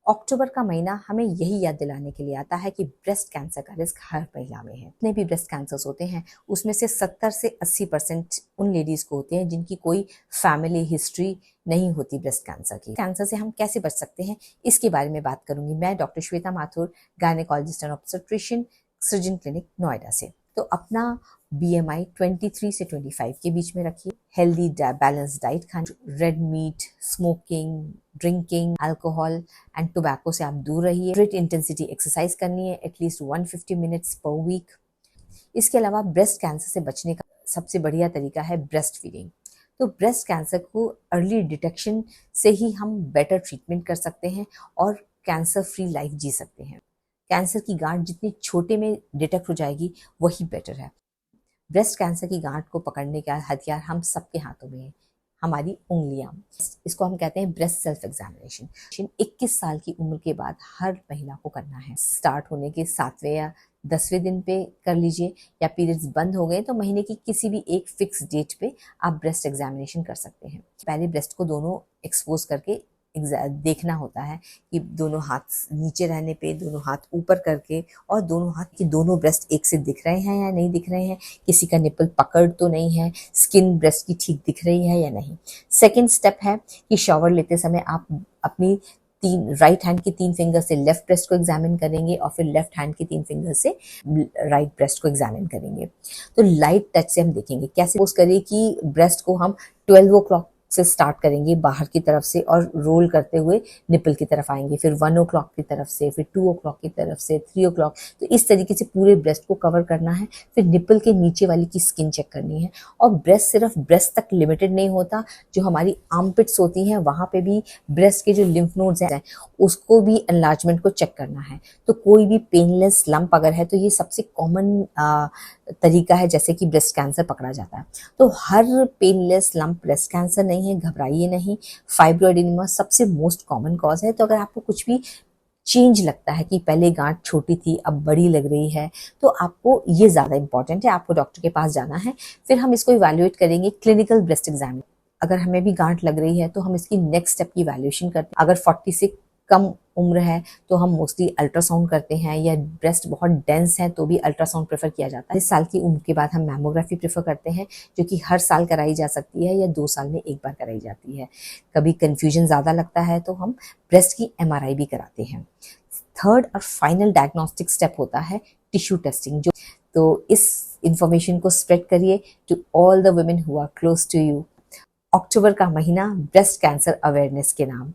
अक्टूबर का महीना हमें यही याद दिलाने के लिए आता है कि ब्रेस्ट कैंसर का रिस्क हर महिला में है। जितने भी ब्रेस्ट कैंसर्स होते हैं उसमें से 70 से 80% उन लेडीज को होते हैं जिनकी कोई फैमिली हिस्ट्री नहीं होती ब्रेस्ट कैंसर की। कैंसर से हम कैसे बच सकते हैं इसके बारे में बात करूंगी मैं, doctor Shweta Mathur, gynaecologist and obstetrician, सृजन क्लिनिक नोएडा से। तो अपना BMI 23 से 25 के बीच में रखिए। हेल्दी बैलेंस डाइट खाएं। Red meat, smoking, drinking, alcohol and tobacco से आप दूर रहिए। ग्रेट इंटेंसिटी एक्सरसाइज करनी है, एटलीस्ट 150 मिनट्स पर वीक। इसके अलावा ब्रेस्ट कैंसर से बचने का सबसे बढ़िया तरीका है ब्रेस्ट फीडिंग। तो ब्रेस्ट कैंसर को अर्ली डिटेक्शन से ही हम बेटर ट्रीटमेंट कर सकते हैं और कैंसर फ्री लाइफ जी सकते हैं। कैंसर की गांठ जितनी छोटे में डिटेक्ट हो जाएगी वही बेटर है। ब्रेस्ट कैंसर की गांठ को पकड़ने का हथियार हम सबके हाथों में है, हमारी उंगलियां। इसको हम कहते हैं ब्रेस्ट सेल्फ एग्जामिनेशन। 21 साल की उम्र के बाद हर महिला को करना है। स्टार्ट होने के 7वें या 10वें दिन पे कर लीजिए, या पीरियड्स बंद हो गए तो महीने की किसी भी एक फिक्स डेट पे आप ब्रेस्ट एग्जामिनेशन कर सकते हैं। पहले ब्रेस्ट को दोनों एक्सपोज करके देखना होता है कि दोनों हाथ नीचे रहने पे, दोनों हाथ ऊपर करके, और दोनों हाथ की दोनों ब्रेस्ट एक से दिख रहे हैं या नहीं दिख रहे हैं, किसी का निपल पकड़ तो नहीं है, स्किन ब्रेस्ट की ठीक दिख रही है या नहीं। सेकेंड स्टेप है कि शावर लेते समय आप अपनी राइट हैंड के 3 फिंगर से लेफ्ट ब्रेस्ट को एग्जामिन करेंगे और फिर लेफ्ट हैंड के 3 फिंगर से राइट ब्रेस्ट को एग्जामिन करेंगे। तो लाइट टच से हम देखेंगे। कैसे पोज करें कि ब्रेस्ट को हम 12 o'clock से स्टार्ट करेंगे बाहर की तरफ से और रोल करते हुए निपल की तरफ आएंगे, फिर 1 o'clock की तरफ से, फिर 2 o'clock की तरफ से, 3 o'clock। तो इस तरीके से पूरे ब्रेस्ट को कवर करना है। फिर निपल के नीचे वाली की स्किन चेक करनी है। और ब्रेस्ट सिर्फ ब्रेस्ट तक लिमिटेड नहीं होता, जो हमारी आर्मपिट्स होती हैं वहां पे भी ब्रेस्ट के जो लिम्फ नोड्स हैं उसको भी एनलार्जमेंट को चेक करना है। तो कोई भी पेनलेस लंप अगर है तो ये सबसे कॉमन तरीका है जैसे कि ब्रेस्ट कैंसर पकड़ा जाता है। तो हर पेनलेस लंप ब्रेस्ट कैंसर नहीं है, घबराइए नहीं। फाइब्रोएडेनोमा सबसे मोस्ट कॉमन कॉज है। तो अगर आपको कुछ भी चेंज लगता है कि पहले गांठ छोटी थी अब बड़ी लग रही है, तो आपको ये ज्यादा इंपॉर्टेंट है, आपको डॉक्टर के पास जाना है। फिर हम इसको इवैल्यूएट करेंगे क्लिनिकल ब्रेस्ट एग्जाम। अगर हमें भी गांठ लग रही है तो हम इसकी नेक्स्ट स्टेप की इवैल्यूएशन करते हैं। अगर 40 से कम उम्र है तो हम मोस्टली अल्ट्रासाउंड करते हैं, या ब्रेस्ट बहुत डेंस है तो भी अल्ट्रासाउंड प्रेफर किया जाता है। इस साल की उम्र के बाद हम मैमोग्राफी प्रेफर करते हैं, जो कि हर साल कराई जा सकती है या 2 साल में एक बार कराई जाती है। कभी कंफ्यूजन ज्यादा लगता है तो हम ब्रेस्ट की MRI भी कराते हैं। थर्ड और फाइनल डायग्नोस्टिक स्टेप होता है टिश्यू टेस्टिंग। तो इस इंफॉर्मेशन को स्प्रेड करिए to all the women who are close to you. अक्टूबर का महीना ब्रेस्ट कैंसर अवेयरनेस के नाम